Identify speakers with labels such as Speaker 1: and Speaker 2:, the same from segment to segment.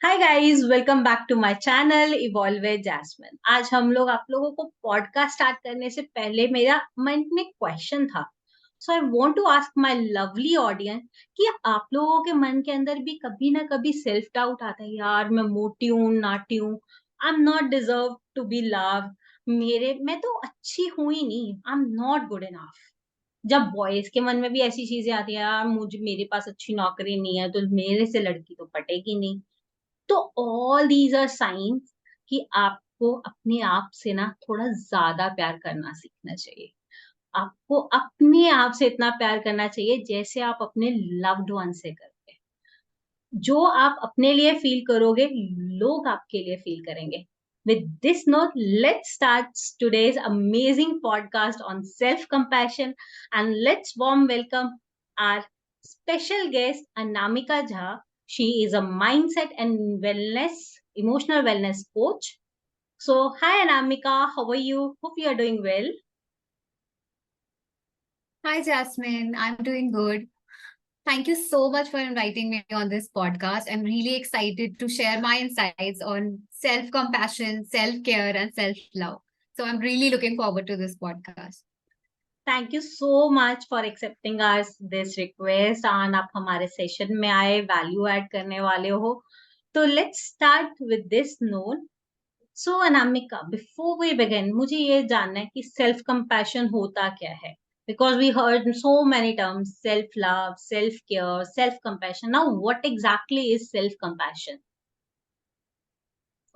Speaker 1: Hi guys, welcome back to my channel Evolve with Jasmine. आज हम लोग आप लोगों को पॉडकास्ट स्टार्ट करने से पहले मेरा मन में क्वेश्चन था। So I want to ask my lovely audience कि आप लोगों के मन के अंदर भी कभी ना कभी सेल्फ डाउट आता है, यार मैं मोटी हूँ, नाटी हूँ, I am not deserve to be love, मैं तो अच्छी हूं ही नहीं, I am not good enough. जब बॉयज के मन में भी ऐसी चीजें आती है, यार मुझे मेरे पास अच्छी नौकरी नहीं है तो मेरे से लड़की तो पटेगी नहीं। तो ऑल दीज आर साइंस कि आपको अपने आप से ना थोड़ा ज्यादा प्यार करना सीखना चाहिए। आपको अपने आप से इतना प्यार करना चाहिए जैसे आप अपने लव्ड वन से करते हैं। जो आप अपने लिए फील करोगे, लोग आपके लिए फील करेंगे। With this note, let's start today's amazing podcast on self-compassion, and let's warm welcome our special guest, Anamika Jha. She is a mindset and wellness, emotional wellness coach. So, hi Anamika, how are you? Hope you are doing well.
Speaker 2: Hi, Jasmine. I'm doing good. Thank you so much for inviting me on this podcast. I'm really excited to share my insights on self compassion, self care, and self love. So I'm really looking forward to this podcast.
Speaker 1: Thank you so much for accepting our this request and आप हमारे session में आए, value add करने वाले हो। तो let's start with this note. So Anamika, before we begin, मुझे ये जानना है कि सेल्फ कंपैशन होता क्या है? Because we heard so many terms, self love, self care, self compassion. Now what exactly is self compassion?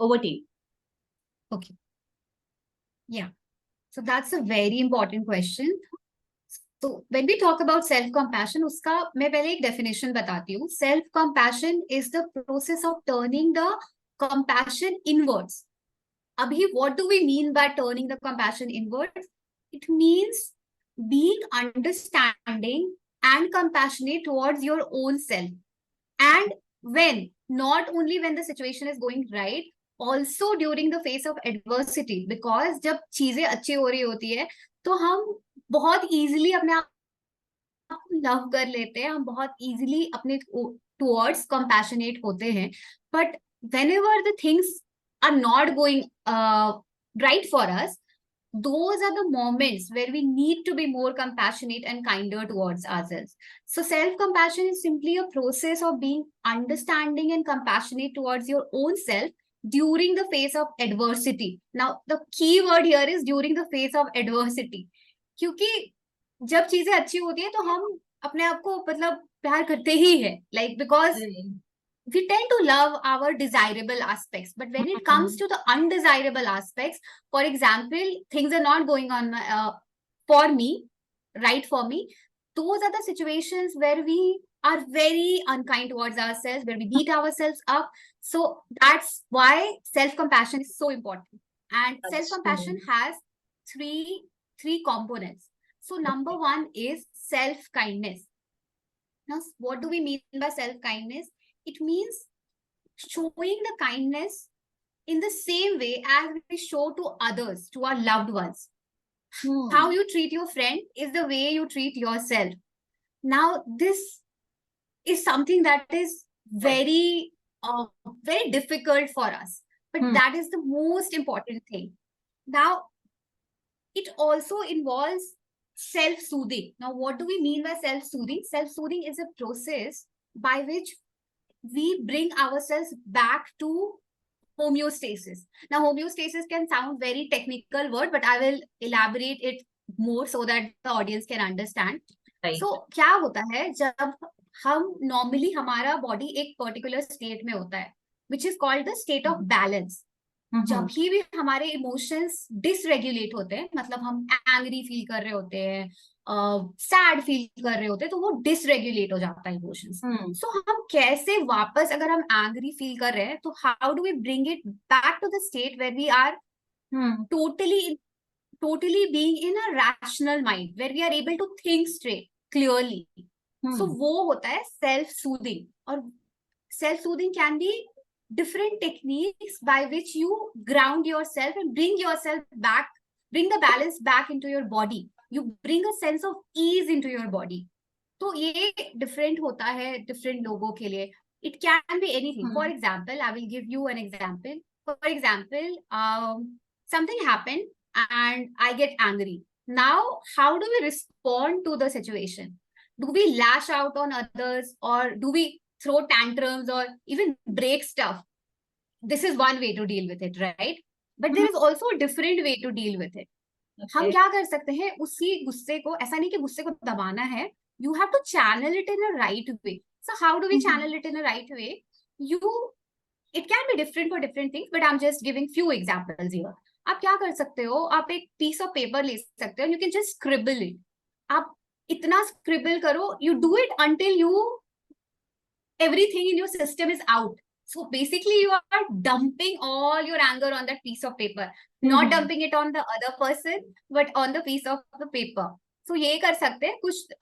Speaker 1: Over to you.
Speaker 2: Okay. Yeah. So that's a very important question. So when we talk about self compassion, उसका मैं पहले एक definition बताती हूँ. Self compassion is the process of turning the compassion inwards. Abhi, what do we mean by turning the compassion inwards? It means being understanding and compassionate towards your own self. And when, not only when the situation is going right, also during the face of adversity. Because जब चीजें अच्छी हो रही होती है तो हम बहुत easily अपने आप को लव कर लेते हैं, हम बहुत easily अपने towards compassionate होते हैं. But whenever the things are not going right for us, those are the moments where we need to be more compassionate and kinder towards ourselves. So self-compassion is simply a process of being understanding and compassionate towards your own self during the face of adversity. Now, the key word here is during the face of adversity. क्योंकि जब चीजें अच्छी होती है तो हम अपने आप को मतलब प्यार करते ही है, like because we tend to love our desirable aspects, but when it comes to the undesirable aspects, for example, things are not going on for me, right for me, those are the situations where we are very unkind towards ourselves, where we beat ourselves up. So that's why self compassion is so important. And self compassion has three three components. So number one is self kindness. Now, what do we mean by self kindness? It means showing the kindness in the same way as we show to others, to our loved ones. How you treat your friend is the way you treat yourself. Now, this is something that is very difficult for us, but that is the most important thing. Now, it also involves self-soothing. Now, what do we mean by self-soothing? Self-soothing is a process by which we bring ourselves back to homeostasis. Now, homeostasis can sound very technical word, but I will elaborate it more so that the audience can understand.
Speaker 1: Right.
Speaker 2: So, क्या होता है जब हम normally हमारा body एक particular state में होता है, which is called the state of balance. जब भी हमारे इमोशंस डिसरेगुलेट होते हैं, मतलब हम एंग्री फील कर रहे होते हैं, सैड फील कर रहे होते हैं, तो वो डिसरेगुलेट हो जाता है इमोशंस. सो हम कैसे वापस, अगर हम एंग्री फील कर रहे हैं, तो how do we bring it back to the state where we are totally being in a rational mind, where we are able to think straight, clearly. So वो होता है self soothing. और self soothing can be different techniques by which you ground yourself and bring yourself back, bring the balance back into your body. You bring a sense of ease into your body. तो ये different होता है different लोगों के लिए. It can be anything. For
Speaker 1: Hmm.
Speaker 2: example, I will give you an example. For example, something happened and I get angry. Now, how do we respond to the situation? Do we lash out on others, or do we throw tantrums or even break stuff? This is one way to deal with it, right? But there
Speaker 1: Hmm.
Speaker 2: is also a different way to deal with it. हम
Speaker 1: Okay.
Speaker 2: क्या कर सकते हैं, उसी गुस्से को, ऐसा नहीं कि गुस्से को दबाना है, you have to channel it in a right way. So how do we
Speaker 1: Hmm.
Speaker 2: channel it in a right way? You, it can be different for different things, but I'm just giving few examples here. आप क्या कर सकते हो, आप एक piece of paper ले सकते हो, you can just scribble it. आप इतना scribble करो, you do it until you, everything in your system is out. So basically, you are dumping all your anger on that piece of paper, not
Speaker 1: Hmm.
Speaker 2: dumping it on the other person, but on the piece of the paper. So ये कर सकते हैं कुछ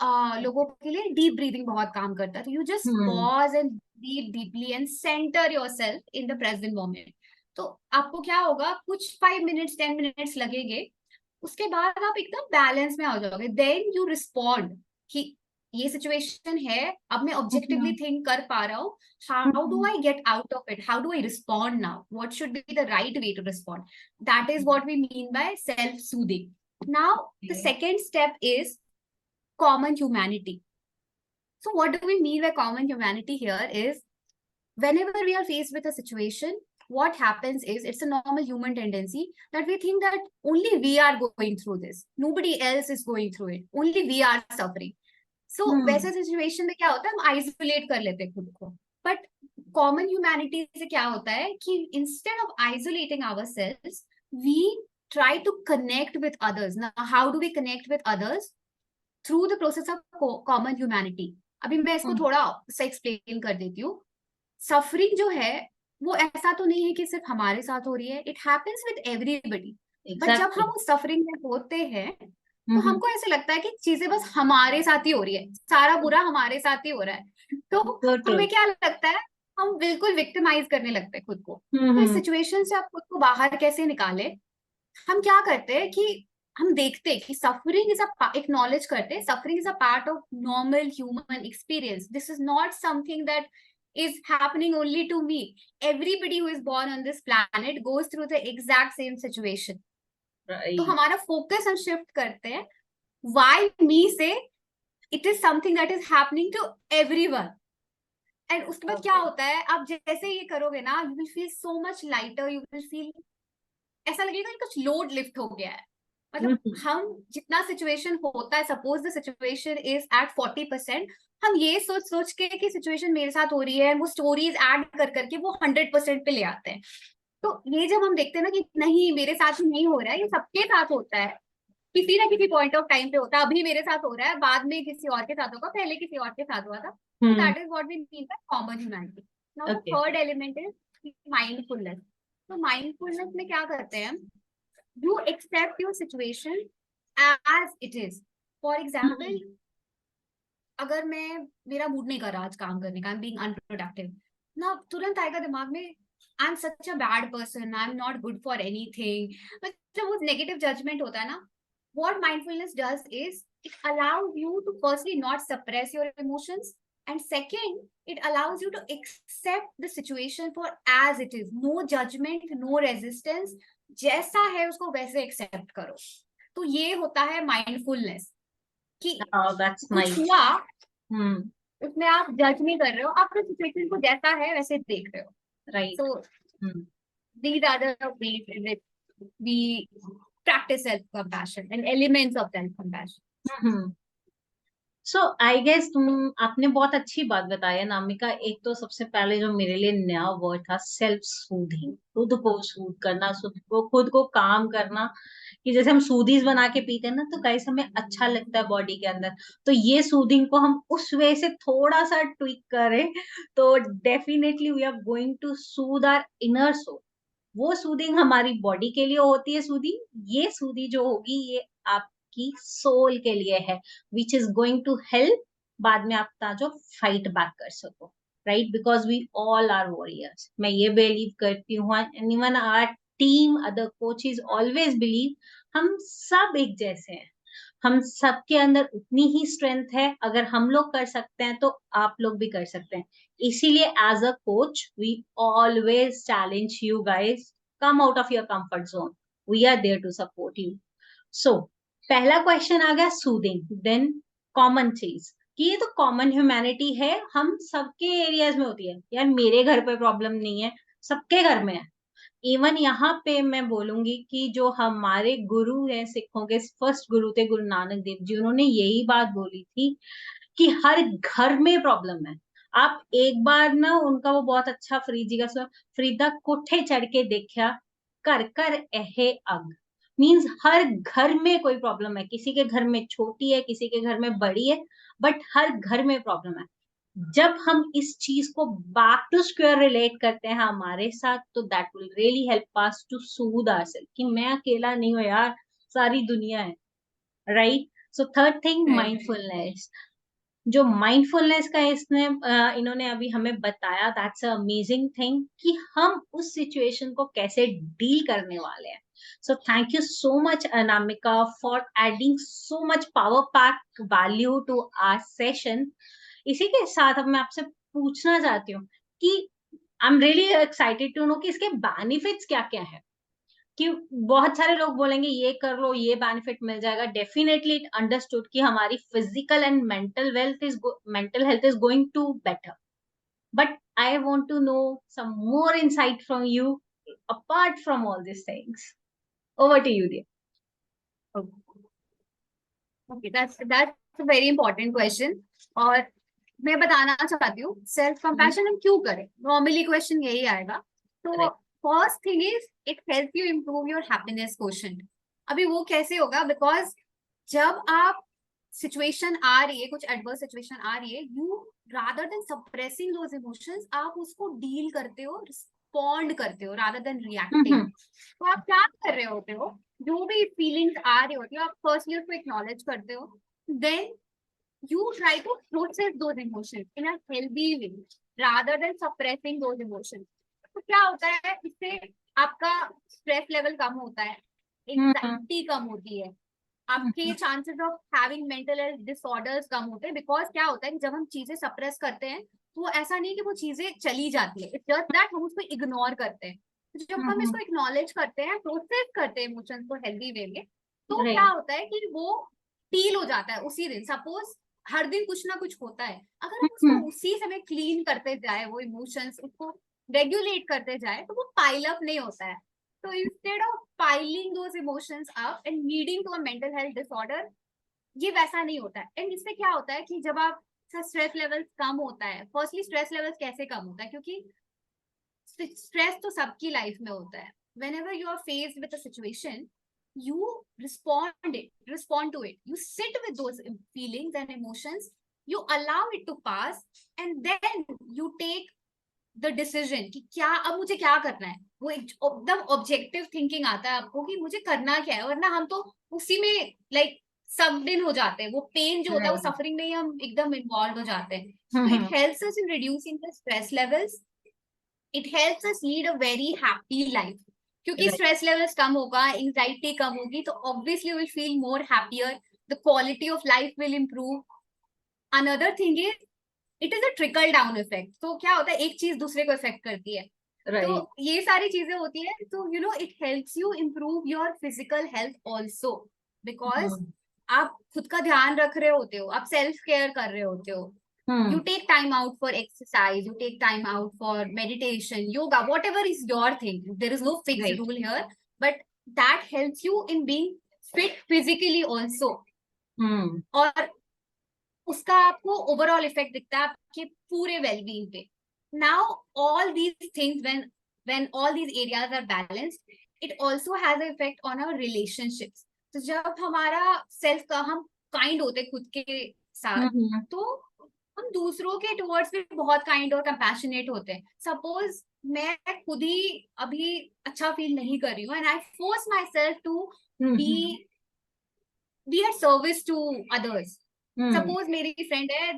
Speaker 2: लोगों के लिए deep breathing बहुत काम करता है. So you just
Speaker 1: Hmm.
Speaker 2: pause and breathe deeply and center yourself in the present moment. तो आपको क्या होगा, कुछ 5 minutes 10 minutes लगेंगे, उसके बाद आप एकदम बैलेंस में आ जाओगे. देन यू रिस्पॉन्ड कि ये सिचुएशन है, अब मैं ऑब्जेक्टिवली
Speaker 1: Hmm.
Speaker 2: थिंक कर पा रहा हूँ, how do
Speaker 1: Hmm.
Speaker 2: I get out of it, how do I respond now, what should be the right way to respond. That is what we mean by self soothing. Now the
Speaker 1: Okay.
Speaker 2: Second step is common humanity. So what do we mean by common humanity here is, whenever we are faced with a situation, what happens is, it's a normal human tendency that we think that only we are going through this, nobody else is going through it, only we are suffering. So
Speaker 1: Hmm.
Speaker 2: वैसे situation में क्या होता है, हम isolate कर लेते हैं खुद को. बट कॉमन ह्यूमैनिटी से क्या होता है कि instead of isolating ourselves, we try to connect with others. Now, how do we connect with others? Through the process of common humanity. अभी मैं इसको
Speaker 1: Hmm.
Speaker 2: थोड़ा सा एक्सप्लेन कर देती हूँ. सफरिंग जो है वो ऐसा तो नहीं है कि सिर्फ हमारे साथ हो रही है, it happens with everybody. But जब
Speaker 1: Exactly.
Speaker 2: हम उस सफरिंग में होते हैं, तो
Speaker 1: Hmm.
Speaker 2: हमको ऐसे लगता है कि चीजें बस हमारे साथ ही हो रही है, सारा बुरा हमारे साथ ही हो रहा है. तो
Speaker 1: So
Speaker 2: हमें
Speaker 1: true.
Speaker 2: क्या लगता है, हम बिल्कुल विक्टिमाइज करने लगते हैं खुद को. तो इस
Speaker 1: Hmm.
Speaker 2: सिचुएशन से आप खुद को बाहर कैसे निकाले, हम क्या करते हैं कि हम देखते हैं कि सफरिंग इज अ, एक्नॉलेज करते हैं, suffering is a part of normal human experience. This is not something that is happening only to me. Everybody who is born on this planet goes through the exact same situation. तो
Speaker 1: Right.
Speaker 2: हमारा focus हम shift करते हैं why me से it is something that is happening to everyone. And उसके बाद क्या
Speaker 1: Okay.
Speaker 2: होता है, आप जैसे ये करोगे ना, you will feel so much lighter, you will feel, ऐसा लगेगा कि कुछ लोड लिफ्ट हो गया है. मतलब
Speaker 1: Hmm.
Speaker 2: हम जितना सिचुएशन होता है, suppose the situation is at 40%, हम ये सोच सोच के कि सिचुएशन मेरे साथ हो रही है, वो स्टोरीज ऐड कर करके वो 100% पे ले आते हैं. तो ये जब हम देखते हैं ना कि नहीं मेरे साथ ही नहीं हो रहा है, ये सबके साथ होता है, किसी ना किसी पॉइंट ऑफ टाइम पे होता है, अभी मेरे साथ हो रहा है, बाद में किसी और के साथ होगा, पहले किसी और के साथ हुआ था. तो
Speaker 1: Hmm.
Speaker 2: That is what we mean by common humanity. Now the
Speaker 1: Okay.
Speaker 2: Third element is mindfulness. तो माइंडफुलनेस में क्या करते हैं, you accept your situation as it is. For example,
Speaker 1: Hmm.
Speaker 2: अगर मैं, मेरा मूड नहीं कर रहा आज काम करने का, आई एम बीइंग अनप्रोडक्टिव, ना तुरंत आएगा दिमाग में, I am such a bad person, I am not good for anything. जब वो नेगेटिव जजमेंट होता है ना, what mindfulness does is it allows you to firstly not suppress your emotions, and second it allows you to accept the situation for as it is. No judgment, no resistance, जैसा है उसको वैसे accept करो. तो ये होता है mindfulness, कि
Speaker 1: Oh, that's
Speaker 2: कुछ
Speaker 1: nice.
Speaker 2: हुआ,
Speaker 1: Hmm.
Speaker 2: उसमें आप जज नहीं कर रहे हो, आप सिचुएशन को जैसा है वैसे देख रहे हो.
Speaker 1: Right.
Speaker 2: So
Speaker 1: Hmm.
Speaker 2: these are the ways in which we practice self-compassion and elements of self-compassion.
Speaker 1: Hmm. So I guess तुम आपने बहुत अच्छी बात बताई है नामिका. एक तो सबसे पहले जो मेरे लिए नया वर्ड था, सेल्फ सूदिंग, खुद को सूद करना, खुद को काम करना. कि जैसे हम सूदीज बना के पीते हैं ना, तो गाइस हमें अच्छा लगता है बॉडी के अंदर. तो ये सूदिंग को हम उस वे से थोड़ा सा ट्विक करें, तो definitely we are going to soothe our inner soul. वो सूदिंग हमारी बॉडी के लिए होती है सूदिंग. ये सूदी जो होगी ये आपकी सोल के लिए है, which is going to help बाद में आपका जो फाइट बैक कर सको. Right, because we all are warriors. मैं ये बिलीव करती हूँ, and even our team, other coaches always believe, हम सब एक जैसे हैं. हम सबके अंदर उतनी ही स्ट्रेंथ है, अगर हम लोग कर सकते हैं तो आप लोग भी कर सकते हैं। इसीलिए as a coach we always challenge you guys, come out of your comfort zone, we are there to support you. So पहला क्वेश्चन आ गया सूदिंग, देन कॉमन चीज कि ये तो कॉमन ह्यूमैनिटी है, हम सबके एरियाज में होती है यार, मेरे घर पे प्रॉब्लम नहीं है, सबके घर में है। इवन यहाँ पे मैं बोलूंगी कि जो हमारे गुरु हैं सिखों के फर्स्ट गुरु थे गुरु नानक देव जी, उन्होंने यही बात बोली थी कि हर घर में प्रॉब्लम है। आप एक बार ना उनका वो बहुत अच्छा फ्रीद जी का सुना, फ्रीदा कोठे चढ़ के देखा, कर कर एहे अग, मीन्स हर घर में कोई प्रॉब्लम है, किसी के घर में छोटी है, किसी के घर में बड़ी है, बट हर घर में प्रॉब्लम है। जब हम इस चीज को बैक टू स्क्वायर रिलेट करते हैं हमारे साथ, तो that will really help us to soothe ourself कि मैं अकेला नहीं हूँ यार, सारी दुनिया है, right. So third thing
Speaker 2: Right.
Speaker 1: Mindfulness, जो माइंडफुलनेस का इन्होंने अभी हमें बताया, दैट्स अ अमेजिंग थिंग कि हम उस सिचुएशन को कैसे डील करने वाले हैं। So thank you so much Anamika for adding so much power pack value to our session. इसी के साथ अब मैं आपसे पूछना चाहती हूँ कि I am really excited to know कि इसके बेनिफिट्स क्या क्या है, कि बहुत सारे लोग बोलेंगे ये कर लो ये बेनिफिट मिल जाएगा, डेफिनेटली इट अंडरस्टूड कि हमारी physical and mental health is going to better, but I want to know some more insight from you apart from all this things. Over to you dear.
Speaker 2: Okay, that's a very important question. और मैं बताना चाहती हूँ self compassion हम क्यों करें, normally question यही आएगा। तो first thing is it help you improve your happiness quotient. अभी वो कैसे होगा, बिकॉज जब आप सिचुएशन आ रही है, कुछ एडवर्स सिचुएशन आ रही है, you rather than suppressing those emotions आप उसको डील करते हो, रिस्पॉन्ड करते हो रादर देन रिएक्टिंग। तो आप क्या कर रहे होते हो, जो भी फीलिंग्स आ रही होती है आप फर्स्टली उसको एक्नॉलेज करते हो, then you try to process those emotions in a healthy way rather than suppressing those emotions. तो क्या होता है इससे, आपका स्ट्रेस लेवल कम होता है, एंजाइटी कम होती है, आपके chances of having mental health disorders कम होते हैं। बिकॉज क्या होता है कि जब हम चीजें सप्रेस करते हैं तो ऐसा नहीं कि वो चीजें चली जाती है, इट्स जस्ट दैट हम उसको इग्नोर करते हैं। तो जब हम इसको एक्नॉलेज करते हैं, प्रोसेस करते हैं इमोशंस को हेल्दी वे में, तो क्या होता है कि वो फील हो जाता है उसी दिन। सपोज हर दिन कुछ ना कुछ होता है, अगर हम उसको उसी समय क्लीन करते जाए, वो इमोशंस उसको रेगुलेट करते जाए, तो वो पाइल अप नहीं होता है। तो instead of piling those emotions up and leading to a mental health disorder, ये वैसा नहीं होता है। एंड इससे क्या होता है कि जब आप स्ट्रेस लेवल्स कम होता है, फर्स्टली स्ट्रेस लेवल्स कैसे कम होता है, क्योंकि स्ट्रेस तो सबकी लाइफ में होता है। whenever you are faced with a situation, you respond to it, you sit with those feelings and emotions, you allow it to pass, and then you take the decision कि क्या अब मुझे क्या करना है। वो एकदम ऑब्जेक्टिव थिंकिंग आता है आपको कि मुझे करना क्या है, वरना हम तो उसी में लाइक सब दिन हो जाते हैं। वो पेन जो होता है, वो सफरिंग में ही हम एकदम इन्वॉल्व हो जाते हैं। तो it helps us in reducing the stress levels, it helps us lead a very happy life. क्योंकि स्ट्रेस लेवल्स कम होगा, एंजाइटी कम होगी, तो obviously will feel more happier, the quality of life will improve. Another thing is it is a trickle down effect. तो क्या होता है, एक चीज दूसरे को इफेक्ट करती है। तो ये सारी चीजें होती है। तो you know it helps you improve your physical health also, because आप खुद का ध्यान रख रहे होते हो, आप सेल्फ केयर कर रहे होते हो। You take time out for exercise, you take time out for meditation, yoga, whatever is your thing. There is no fixed rule here, but that helps you in being fit physically also. और उसका आपको overall effect दिखता है आपके पूरे wellbeing पे। Now all these things when all these areas are balanced, it also has an effect on our relationships. तो जब हमारा सेल्फ का हम काइंड होते खुद के साथ, तो हम दूसरों के टुवर्ड्स भी बहुत काइंड और कंपैशनेट होते हैं। सपोज मैं खुद ही अभी अच्छा फील नहीं कर रही हूँ and I force my self to be at service to others. Suppose मेरी फ्रेंड है,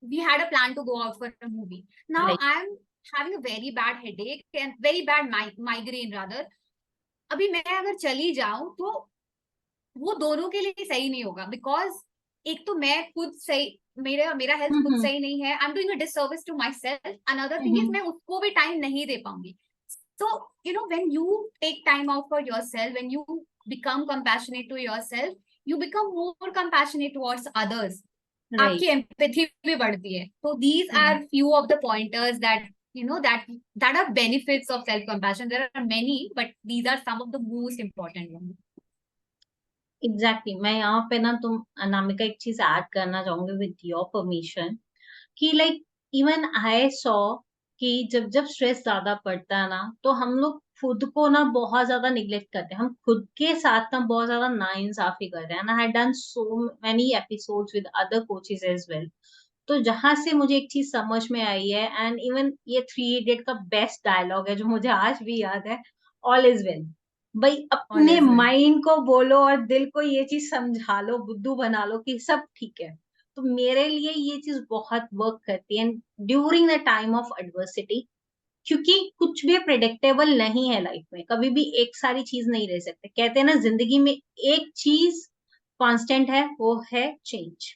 Speaker 2: we had a plan to go out for a movie. Now I'm having a very bad headache and very bad migraine rather. अभी मैं अगर चली जाऊं तो वो दोनों के लिए सही नहीं होगा, बिकॉज एक तो मैं खुद सही, मेरा मेरा हेल्थ खुद सही नहीं है, I am doing a disservice to my self, another thing is मैं उसको भी टाइम नहीं दे पाऊंगी. So, when you take time out for yourself, when you become compassionate to yourself, you become more compassionate towards others.
Speaker 1: Right.
Speaker 2: आपकी empathy भी बढ़ती है. So these are few of the pointers that that are benefits of self compassion. There are many, but these are some of the most important ones.
Speaker 1: Exactly. मैं यहाँ पे ना तुम अनामिका एक चीज ऐड करना चाहूंगी विद योर परमिशन, कि लाइक इवन आई सॉ कि जब जब स्ट्रेस ज्यादा पड़ता है ना, तो हम लोग खुद को ना बहुत ज्यादा निग्लेक्ट करते हैं, हम खुद के साथ ना बहुत ज्यादा नाइंसाफी करते हैं. And I had done so many episodes with other coaches as well. तो जहां से मुझे एक चीज समझ में आई है, एंड इवन ये थ्री इडियट का बेस्ट डायलॉग है जो मुझे आज भी याद है, ऑल इज वेल. भाई
Speaker 2: All
Speaker 1: अपने
Speaker 2: is well.
Speaker 1: माइंड को बोलो और दिल को ये चीज समझा लो, बुद्धू बना लो कि सब ठीक है. तो मेरे लिए ये चीज बहुत वर्क करती है during the time of adversity, क्योंकि कुछ भी प्रिडिक्टेबल नहीं है लाइफ में. कभी भी एक सारी चीज नहीं रह सकते. कहते हैं ना, जिंदगी में एक चीज कांस्टेंट है, वो है चेंज.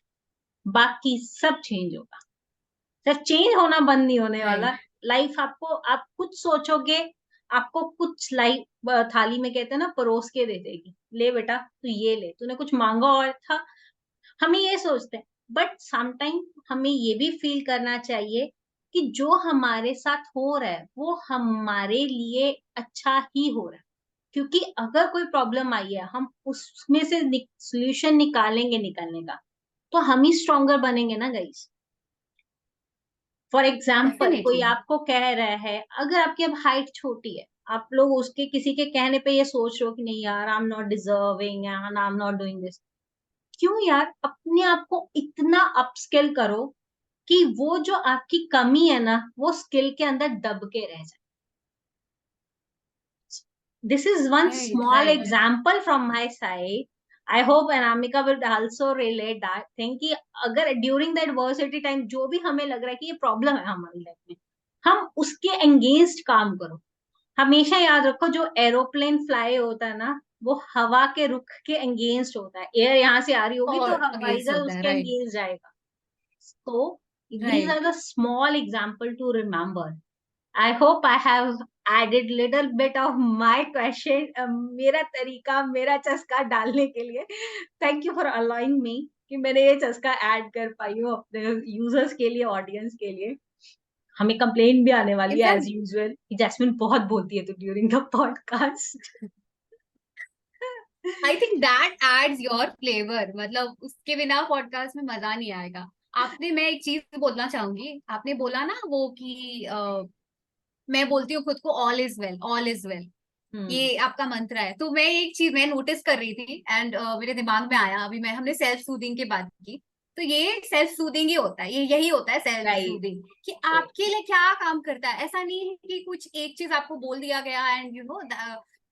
Speaker 1: बाकी सब चेंज होगा. सर चेंज होना बंद नहीं होने वाला.
Speaker 2: Right.
Speaker 1: लाइफ आपको, आप कुछ सोचोगे, आपको कुछ लाइफ थाली में कहते हैं ना परोस के दे देगी, ले बेटा तू ये ले, तूने कुछ मांगा और था. हम ये सोचते हैं, बट समटाइम हमें ये भी फील करना चाहिए कि जो हमारे साथ हो रहा है वो हमारे लिए अच्छा ही हो रहा है. क्योंकि अगर कोई प्रॉब्लम आई है, हम उसमें से सोल्यूशन निकालेंगे निकलने का, तो हम ही स्ट्रोंगर बनेंगे ना गाइस. फॉर एग्जाम्पल कोई
Speaker 2: Definitely.
Speaker 1: आपको कह रहा है, अगर आपकी अब हाइट छोटी है, आप लोग उसके किसी के कहने पे ये सोच रहे हो कि नहीं यार, आई am not deserving and I am not doing this. क्यों यार, अपने आप को इतना अपस्किल करो कि वो जो आपकी कमी है ना, वो स्किल के अंदर दब के रह जाए. This is one
Speaker 2: Right.
Speaker 1: small
Speaker 2: Right.
Speaker 1: example from my side. I hope Anamika will also relate that thing कि अगर during the adversity time जो भी हमें लग रहा है कि ये प्रॉब्लम है हमारी लाइफ में, हम उसके अगेंस्ट काम करो. हमेशा याद रखो, जो एरोप्लेन फ्लाई होता है ना, वो हवा के रुख के अगेंस्ट होता है. एयर यहाँ से आ रही होगी तो
Speaker 2: और
Speaker 1: हवाई
Speaker 2: against
Speaker 1: जहाज
Speaker 2: होता है.
Speaker 1: उसके
Speaker 2: Right.
Speaker 1: अगेंस्ट जाएगा. So these
Speaker 2: Right.
Speaker 1: are the small example to remember. I hope I have added little bit of my question, मेरा तरीका, मेरा चस्का डालने के लिए. Thank you for allowing me कि मैंने ये चस्का ऐड कर पाई हूँ अपने यूजर्स के लिए, ऑडियंस के लिए. हमें कंप्लेन भी आने वाली
Speaker 2: In
Speaker 1: है
Speaker 2: fact,
Speaker 1: एज यूजुअल कि जैस्मिन बहुत बोलती है तो during the podcast.
Speaker 2: I think that adds your flavor. मतलब उसके बिना पॉडकास्ट में मजा नहीं आएगा. आपने, मैं एक चीज बोलना चाहूंगी, आपने बोला ना वो कि मैं बोलती हूँ खुद को all is well, all is well.
Speaker 1: Hmm.
Speaker 2: ये आपका मंत्र है. तो मैं एक चीज मैं नोटिस कर रही थी एंड मेरे दिमाग में आया अभी, मैं हमने सेल्फ सूदिंग की बात की, तो ये सेल्फ सूदिंग ही होता है, ये यही होता है सेल्फ
Speaker 1: राइट.
Speaker 2: सूदिंग, कि आपके लिए क्या काम करता है. ऐसा नहीं है कि कुछ एक चीज आपको बोल दिया गया and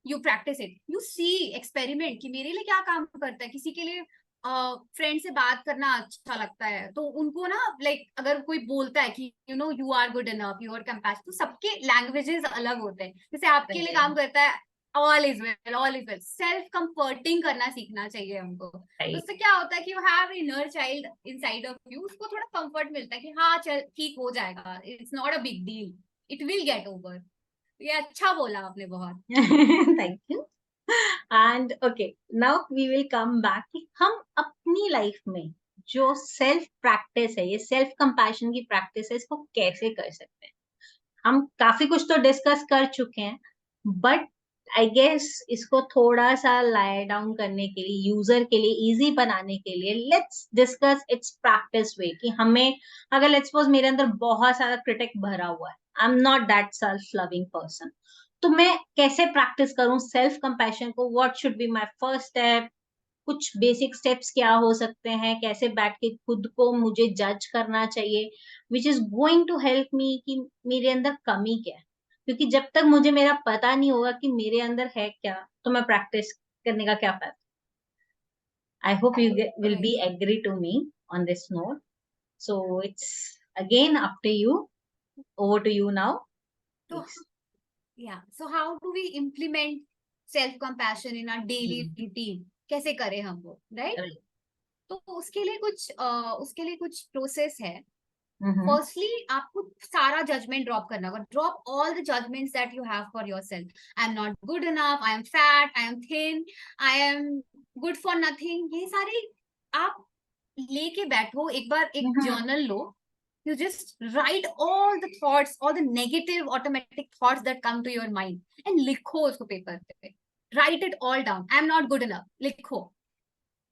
Speaker 2: you practise it, you see experiment कि मेरे लिए क्या काम करता है. किसी के लिए फ्रेंड से बात करना अच्छा लगता है, तो उनको ना लाइक अगर कोई बोलता है कि you are good enough, you are compassion, तो सबके लैंग्वेजेस अलग होते हैं. जैसे आपके लिए काम करता है all is well, all is well. Self comforting करना सीखना चाहिए हमको. तो
Speaker 1: राइट.
Speaker 2: उससे क्या होता है कि you have inner child inside of you, उसको थोड़ा कंफर्ट मिलता है कि हाँ चल ठीक हो जाएगा, it's not a big deal, it will get over. ये अच्छा बोला आपने बहुत.
Speaker 1: Thank you. And okay, now we will come back कि हम अपनी लाइफ में जो सेल्फ प्रैक्टिस है, ये सेल्फ कंपैशन की प्रैक्टिस है, इसको कैसे कर सकते हैं. हम काफी कुछ तो डिस्कस कर चुके हैं, बट आई गेस इसको थोड़ा सा लाई डाउन करने के लिए, यूजर के लिए इजी बनाने के लिए, लेट्स डिस्कस इट्स प्रैक्टिस वे. कि हमें, अगर लेट्स सपोज मेरे अंदर बहुत सारा क्रिटिक भरा हुआ है, I am not that self loving person, तो मैं कैसे प्रैक्टिस करूं सेल्फ कंपैशन को. What should be my first step, कुछ बेसिक स्टेप्स क्या हो सकते हैं, कैसे बैठ के खुद को मुझे जज करना चाहिए, which is going to help me कि मेरे अंदर कमी क्या है. क्योंकि जब तक मुझे मेरा पता नहीं होगा कि मेरे अंदर है क्या, तो मैं प्रैक्टिस करने का क्या फायदा. I hope you will be
Speaker 2: Right.
Speaker 1: Agree to me on this note. So it's again up to you, over to you now
Speaker 2: So
Speaker 1: please.
Speaker 2: yeah, so how do we implement self compassion in our daily routine? कैसे करें हम वो, right?
Speaker 1: Right.
Speaker 2: तो उसके लिए कुछ process है।
Speaker 1: Mm-hmm.
Speaker 2: Firstly आपको सारा जजमेंट ड्रॉप करना होगा, drop all the judgements that you have for yourself. I am not good enough, I am fat, I am thin, I am good for nothing, ये सारे आप लेके बैठो, एक बार एक
Speaker 1: Mm-hmm.
Speaker 2: जर्नल लो, you just write all the thoughts, all the negative automatic thoughts that come to your mind and लिखो उसको पेपर पे, write it all down, I am not good enough लिखो।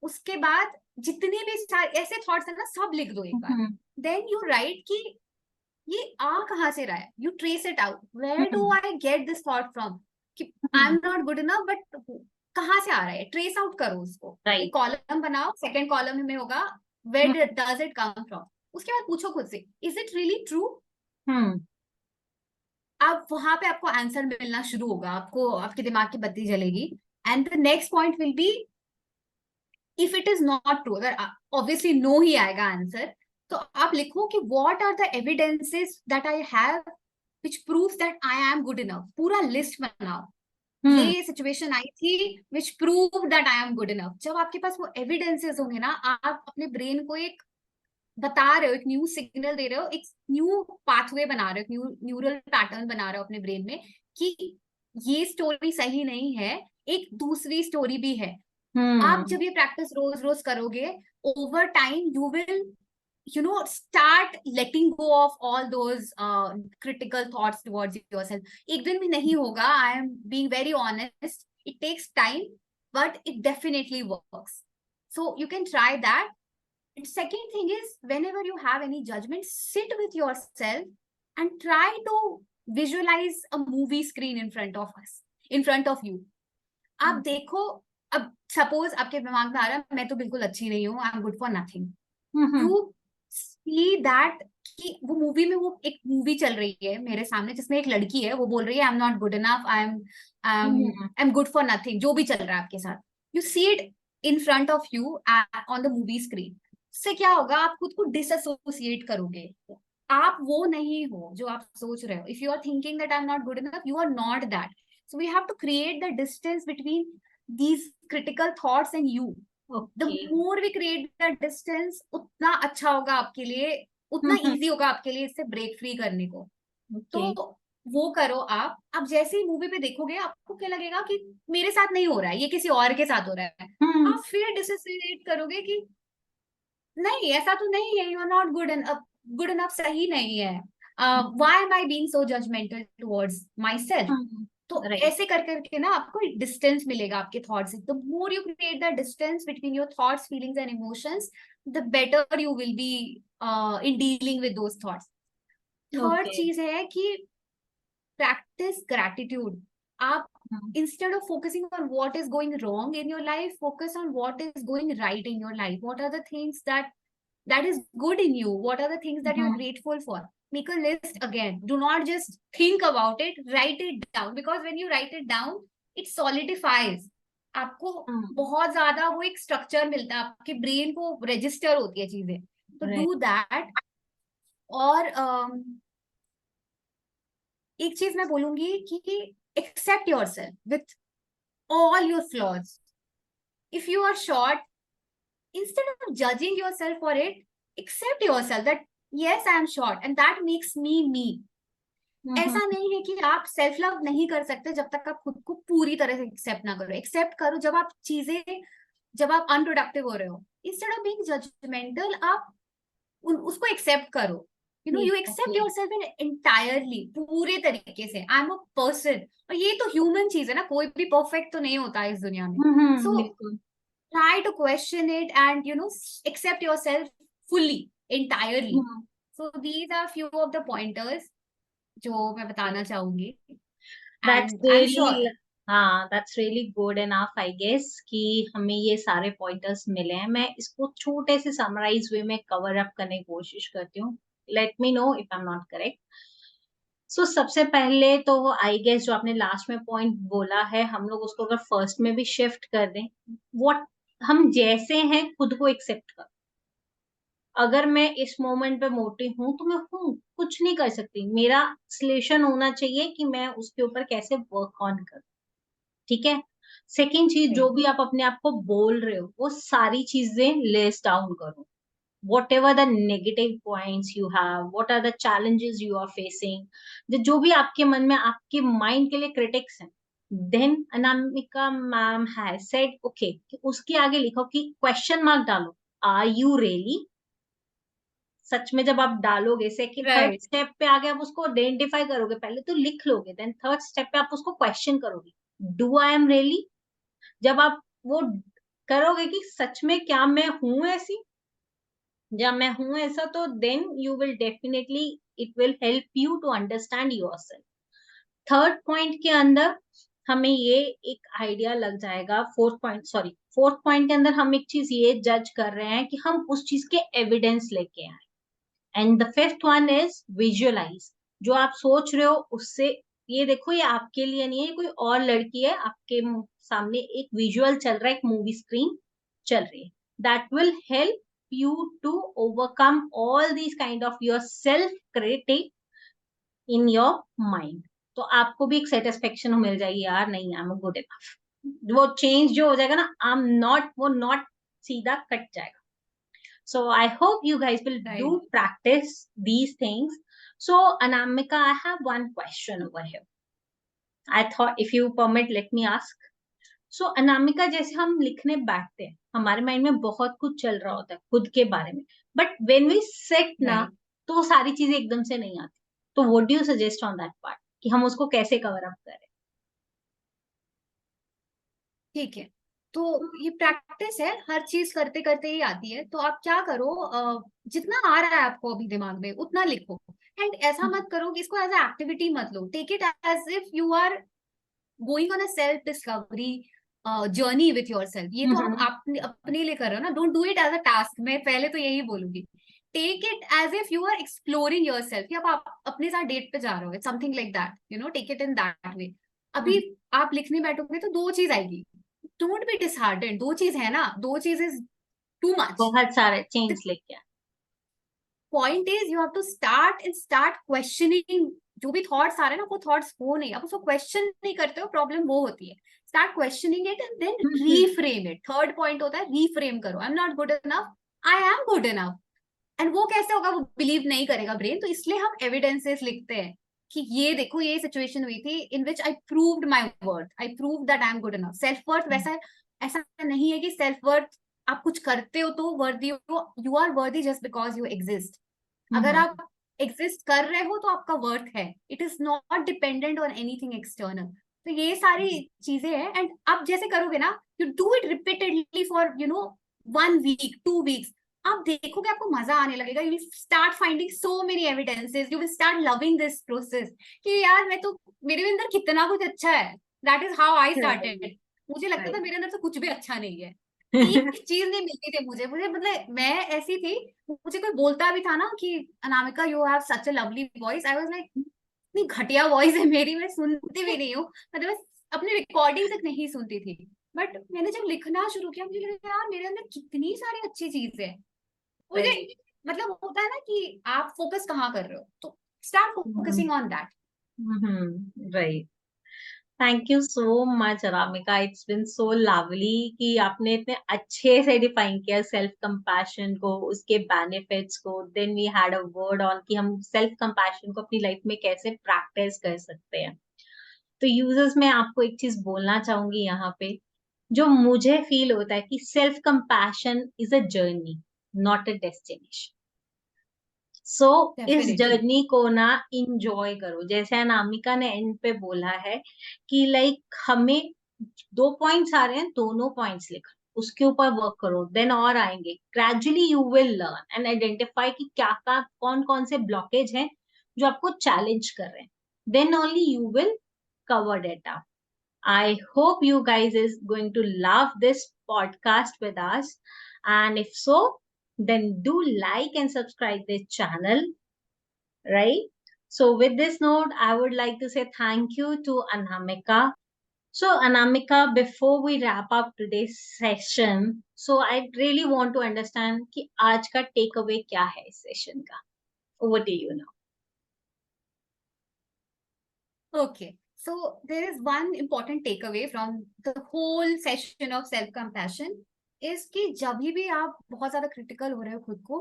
Speaker 2: उसके बाद जितने भी ऐसे थॉट्स है ना सब लिख दो एक बार।
Speaker 1: Mm-hmm.
Speaker 2: देन यू राइट कि ये आ कहाँ से रहा है, you trace it out, where do
Speaker 1: Mm-hmm.
Speaker 2: I get this thought from, कि I am not good enough, but कहाँ से आ रहा है, ट्रेस आउट करो उसको।
Speaker 1: Right.
Speaker 2: एक कॉलम बनाओ, सेकंड कॉलम में होगा where does it come from. उसके बाद पूछो खुद से, is it really true?
Speaker 1: Mm-hmm.
Speaker 2: अब वहां पे आपको आंसर मिलना शुरू होगा, आपको आपके दिमाग की बत्ती जलेगी। And the next point will be, if it is not true, अगर ऑब्वियसली नो ही आएगा आंसर, तो आप लिखो कि what are the evidences that I have which proves that I am good enough. पूरा लिस्ट बनाओ,
Speaker 1: Mm-hmm.
Speaker 2: ये सिचुएशन आई थी which prove that I am good enough. जब आपके पास वो एविडेंसेस होंगे ना, आप अपने ब्रेन को एक बता रहे हो, एक न्यू सिग्नल दे रहे हो, एक न्यू पाथवे बना रहे हो, न्यू न्यूरल पैटर्न बना रहे हो अपने ब्रेन में कि ये स्टोरी सही नहीं है, एक दूसरी स्टोरी भी है। आप
Speaker 1: Mm-hmm.
Speaker 2: जब ये प्रैक्टिस रोज रोज करोगे, over time you will start letting go of all those critical thoughts towards yourself। एक दिन भी नहीं होगा, I am being very honest, it takes time, but it definitely works, so you can try that। And second thing is, whenever you have any judgment, sit with yourself and try to visualize a movie screen in front of us, in front of you। आप देखो, अब suppose आपके दिमाग में आ रहा है मैं तो बिल्कुल अच्छी नहीं हूँ, I am good for nothing.
Speaker 1: Mm-hmm.
Speaker 2: You see that कि वो मूवी में, वो एक मूवी चल रही है मेरे सामने जिसमें एक लड़की है, वो बोल रही है I am not good enough, I am good for nothing, जो भी चल रहा है आपके साथ। You see it in front of you on the movie screen. उससे क्या होगा, आप खुद को डिसएसोसिएट करोगे, आप वो नहीं हो जो आप सोच रहे हो। If you are thinking that I am not good enough, you are not that. So we have to create the distance between these critical thoughts and you। the
Speaker 1: Okay.
Speaker 2: more we create that distance, उतना अच्छा होगा आपके लिए, उतना
Speaker 1: Mm-hmm.
Speaker 2: Easy होगा आपके लिए इससे ब्रेक फ्री करने को।
Speaker 1: Okay.
Speaker 2: तो वो करो आप जैसे ही मूवी पे देखोगे आपको क्या लगेगा कि मेरे साथ नहीं हो रहा है, ये किसी और के साथ हो रहा है।
Speaker 1: Mm-hmm.
Speaker 2: आप फिर डिसोसिएट करोगे कि नहीं, ऐसा तो नहीं है, you are not good enough सही नहीं है, why am I being so judgemental towards myself. तो
Speaker 1: Right.
Speaker 2: ऐसे कर करके ना आपको एक डिस्टेंस मिलेगा आपके थॉट्स से। The more you create the distance between your thoughts, feelings and emotions, the better you will be in dealing with those thoughts. Third
Speaker 1: Okay.
Speaker 2: चीज है कि प्रैक्टिस ग्रैटिट्यूड। आप instead of focusing on what is going wrong in your life, focus on what is going right in your life. What are the things that is good in you? What are the things that you're
Speaker 1: Mm-hmm.
Speaker 2: grateful for? Make a list again. Do not just think about it, write it down, because when you write it down, it solidifies। आपको बहुत ज्यादा वो एक structure मिलता है, आपके brain को register होती है चीजें। तो
Speaker 1: Right.
Speaker 2: Do that. और एक चीज मैं बोलूंगी कि accept yourself with all your flaws। if you are short, instead of judging yourself for it, accept yourself that yes, I am short and that makes me me।
Speaker 1: Mm-hmm.
Speaker 2: ऐसा नहीं है कि आप सेल्फ लव नहीं कर सकते जब तक आप खुद को पूरी तरह से एक्सेप्ट ना करो। एक्सेप्ट करो जब आप अनप्रोडक्टिव हो रहे हो, इंस्टेड ऑफ बीइंग जजमेंटल आप उसको एक्सेप्ट करो। यू एक्सेप्ट योरसेल्फ एंटायरली, पूरे तरीके से। आई एम अ पर्सन, और ये तो ह्यूमन चीज है ना, कोई भी परफेक्ट तो नहीं होता इस दुनिया में। सो
Speaker 1: बिल्कुल।
Speaker 2: try to question it and accept yourself fully, entirely। so these are few of the pointers जो मैं बताना चाहूंगी।
Speaker 1: That's
Speaker 2: and I'm sure
Speaker 1: really, हाँ, that's really good enough, I guess, कि हमें ये सारे पॉइंटर्स मिले हैं। मैं इसको छोटे से समराइज वे में कवर अप करने की कोशिश करती हूँ। Let me know if I am not correct. So सबसे पहले तो आई गेस जो आपने लास्ट में पॉइंट बोला है, हम लोग उसको अगर फर्स्ट में भी शिफ्ट कर दें, व्हाट हम जैसे हैं खुद को एक्सेप्ट कर। अगर मैं इस मोमेंट पे मोटी हूँ तो मैं हूँ, कुछ नहीं कर सकती। मेरा सॉल्यूशन होना चाहिए कि मैं उसके ऊपर कैसे वर्क ऑन करूँ। ठीक है? सेकेंड चीज, जो
Speaker 2: right,
Speaker 1: भी आप अपने आप को बोल रहे हो वो सारी चीजें लिस्ट डाउन करो. whatever the negative points you have, what are the challenges you are facing, जो भी आपके मन में आपके माइंड के लिए क्रिटिक्स हैं, then Anamika ma'am has said okay, उसके आगे लिखो कि क्वेश्चन मार्क डालो, आर यू रियली. सच में जब आप डालोगे, सेकंड थर्ड
Speaker 2: right,
Speaker 1: स्टेप पे आगे आप उसको आइडेंटिफाई करोगे, पहले तो लिख लोगे, देन थर्ड स्टेप पे आप उसको क्वेश्चन करोगे, डू आई एम रियली. जब आप वो करोगे कि सच में क्या मैं हूं ऐसी, जब मैं हूं ऐसा, तो then you will definitely, it will help you to understand yourself. Third point के अंदर हमें ये एक आइडिया लग जाएगा. फोर्थ पॉइंट के अंदर हम एक चीज ये जज कर रहे हैं कि हम उस चीज के एविडेंस लेके आए. And the fifth one is visualise. जो आप सोच रहे हो उससे, ये देखो ये आपके लिए नहीं है, ये कोई और लड़की है, आपके सामने एक विजुअल चल रहा है, एक मूवी स्क्रीन चल रही है. That will help you to overcome all these kind of your self critic in your mind. तो आपको भी एक सेटिस्फेक्शन मिल जाएगी, यार नहीं, आई एम गुड इनफ. वो चेंज जो हो जाएगा ना, आई एम नॉट, वो नॉट सीधा कट जाएगा. So I hope you guys will do
Speaker 2: right.
Speaker 1: practice these things. So Anamika, I have one question over here. I thought if you permit, let me ask. So Anamika, जैसे हम लिखने बैठते हैं, हमारे mind में बहुत कुछ चल रहा होता है खुद के बारे में, बट व्हेन वी सेट ना,
Speaker 2: Right.
Speaker 1: तो वो सारी चीजें एकदम से नहीं आती. तो what do you suggest on that part, कि हम उसको कैसे कवर अप करें?
Speaker 2: ठीक है, तो ये प्रैक्टिस है, हर चीज करते करते ही आती है. तो आप क्या करो, जितना आ रहा है आपको अभी दिमाग में उतना लिखो. एंड ऐसा मत करो कि इसको एज ए एक्टिविटी मत लो. Take it as if you are going on a self discovery journey with yourself. ये तो
Speaker 1: हम्म.
Speaker 2: आप अपने लिए कर रहे हो ना. Don't do it as a task. मैं पहले तो यही बोलूंगी. Take it as if you are exploring yourself, कि आप अपने साथ डेट पे जा रहे हो. It's something like that, you know, take it in that way. अभी आप लिखने बैठोगे तो दो चीज आएगी. Don't be disheartened. दो चीज है ना, दो चीज इज टू मच.
Speaker 1: बहुत सारे चेंज लेके आए.
Speaker 2: Point is you have to start questioning. जो भी थॉट्स आ रहे हैं ना, वो थॉट्स हो नहीं, आप उसको क्वेश्चन नहीं करते हो, प्रॉब्लम वो होती है. Start questioning it and then
Speaker 1: hmm.
Speaker 2: Reframe it. Third point होता है रीफ्रेम करो. I am not good enough, I am good enough. And वो कैसे होगा, वो बिलीव नहीं करेगा ब्रेन. तो इसलिए हम एविडेंसेस लिखते हैं कि ये देखो, ये सिचुएशन हुई थी in which I proved my worth, I prove that I am good enough. Self worth वैसा ऐसा नहीं है कि सेल्फ वर्थ आप कुछ करते हो तो वर्दी हो. You are worthy just because you exist. अगर
Speaker 1: हम्म.
Speaker 2: आप एग्जिस्ट कर रहे हो तो आपका वर्थ है. It is not dependent on anything external. तो ये सारी चीजें हैं. एंड आप जैसे करोगे ना, you do it repeatedly for 1 week 2 weeks. आप देखोगे आपको मजा आने लगेगा. You will start finding so many evidences. You will start loving this process कि यार मैं तो, मेरे अंदर कितना कुछ अच्छा है. That is how I started. मुझे लगता था
Speaker 1: राइट.
Speaker 2: मेरे अंदर तो कुछ भी अच्छा नहीं है. एक चीज नहीं मिलती थी मुझे. मतलब मैं ऐसी थी, मुझे कोई बोलता भी था ना कि Anamika you have such a lovely voice, I was like इतनी घटिया वॉइस है मेरी, मैं सुनती भी नहीं हूँ. मतलब मैं अपनी रिकॉर्डिंग तक नहीं सुनती थी. बट मैंने जब लिखना शुरू किया, मुझे लगा यार मेरे अंदर कितनी सारी अच्छी चीज है. मुझे
Speaker 1: राइट.
Speaker 2: मतलब होता है ना कि आप फोकस कहाँ कर रहे हो, तो start focusing on that.
Speaker 1: Right. Thank you so much Anamika, it's been so lovely कि आपने इतने अच्छे से डिफाइन किया सेल्फ कंपैशन को, उसके बेनिफिट्स को. Then we had a word on कि हम सेल्फ कंपैशन को अपनी लाइफ में कैसे प्रैक्टिस कर सकते हैं. तो यूजर्स, मैं आपको एक चीज बोलना चाहूंगी यहाँ पे, जो मुझे फील होता है कि self compassion is a journey, not a destination. So इस
Speaker 2: डेफिनेटली.
Speaker 1: जर्नी को ना इंजॉय करो, जैसे अनामिका ने एंड पे बोला है कि लाइक हमें 2 पॉइंट्स आ रहे हैं, दोनों पॉइंट्स लिखो, उसके ऊपर वर्क करो, देन और आएंगे. Gradually you will learn and identify कि क्या क्या कौन कौन से ब्लॉकेज हैं जो आपको चैलेंज कर रहे हैं. Then only you will covered it up. I hope you guys is going to love this podcast with us. And if so, then do like and subscribe this channel, right? So with this note, I would like to say thank you to Anamika. So Anamika, before we wrap up today's session, so I really want to understand कि आज का takeaway क्या है इस session का. Over to you now.
Speaker 2: Okay, So there is one important takeaway from the whole session of self-compassion is कि जब भी आप बहुत ज्यादा critical हो रहे हो खुद को,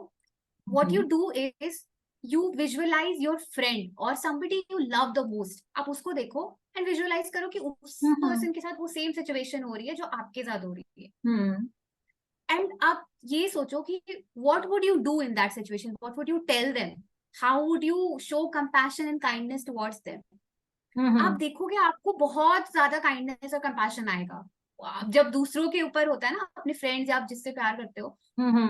Speaker 2: what you do is you visualize your friend or somebody you love the most. आप उसको देखो and visualize करो कि उस person के साथ वो same situation हो रही है जो आपके साथ हो रही है. And आप ये सोचो कि what would you do in that situation? What would you tell them? How would you show compassion and kindness towards them? आप देखोगे आपको बहुत ज्यादा काइंडनेस और कंपैशन आएगा. आप जब दूसरों के ऊपर होता है ना, अपने फ्रेंड्स या आप जिससे प्यार करते हो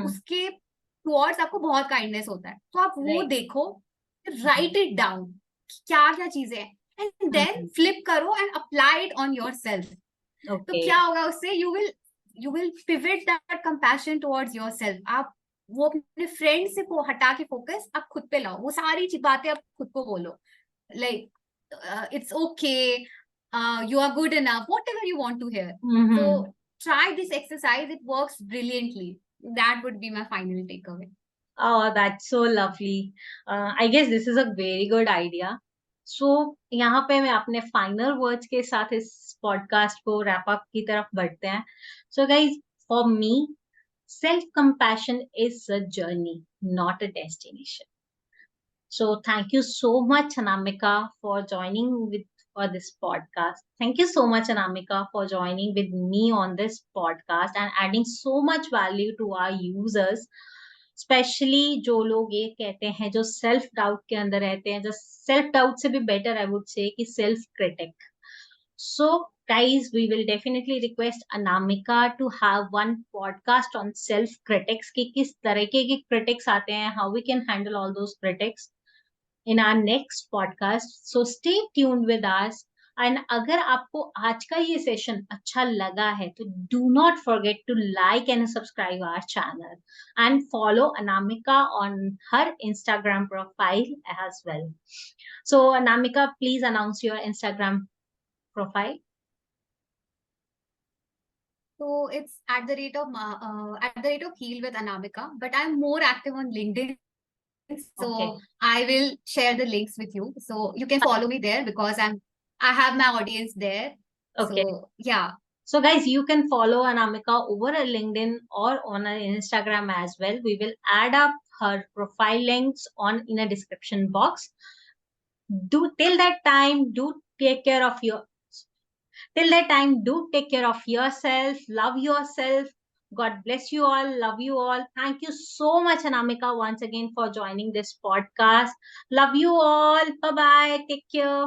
Speaker 2: उसके टुवर्ड्स आपको बहुत काइंडनेस होता है. तो आप वो देखो, राइट इट डाउन, क्या क्या चीजें हैं, एंड देन फ्लिप करो and apply it on yourself. तो क्या होगा उससे, you will pivot that compassion towards yourself. आप वो अपने फ्रेंड से हटा के फोकस आप खुद पे लाओ. वो सारी बातें आप खुद को बोलो, like it's okay, you are good enough, whatever you want to hear. So try this exercise, it works brilliantly. That would be my final takeaway.
Speaker 1: Oh, that's so lovely. I guess this is a very good idea. So यहाँ पे मैं अपने final words के साथ इस podcast को wrap up की तरफ बढ़ते हैं. So guys, for me, self-compassion is a journey, not a destination. So thank you so much, Anamika, for joining for this podcast. Thank you so much, Anamika, for joining with me on this podcast and adding so much value to our users. Specially जो लोग ये कहते हैं, जो self doubt के अंदर रहते हैं, जो सेल्फ डाउट से भी बेटर आई वुड से कि self critic. So guys, we will definitely request Anamika to have one podcast on self critics कि किस तरीके के critics आते हैं, how we can handle all those critics in our next podcast. So stay tuned with us. And अगर आपको आज का ये सेशन अच्छा लगा है तो do not forget to like and subscribe our channel and follow Anamika on her Instagram profile as well. So Anamika, please announce your Instagram profile.
Speaker 2: So it's at the rate of Heal with Anamika, but I'm more active on LinkedIn. So I will share the links with you, so you can follow me there because I have my audience there.
Speaker 1: Okay.
Speaker 2: So yeah.
Speaker 1: So guys, you can follow Anamika over a LinkedIn or on her Instagram as well. We will add up her profile links in a description box. Till that time, do take care of yourself, love yourself. God bless you all, love you all. Thank you so much, Anamika, once again for joining this podcast. Love you all. Bye bye. Take care.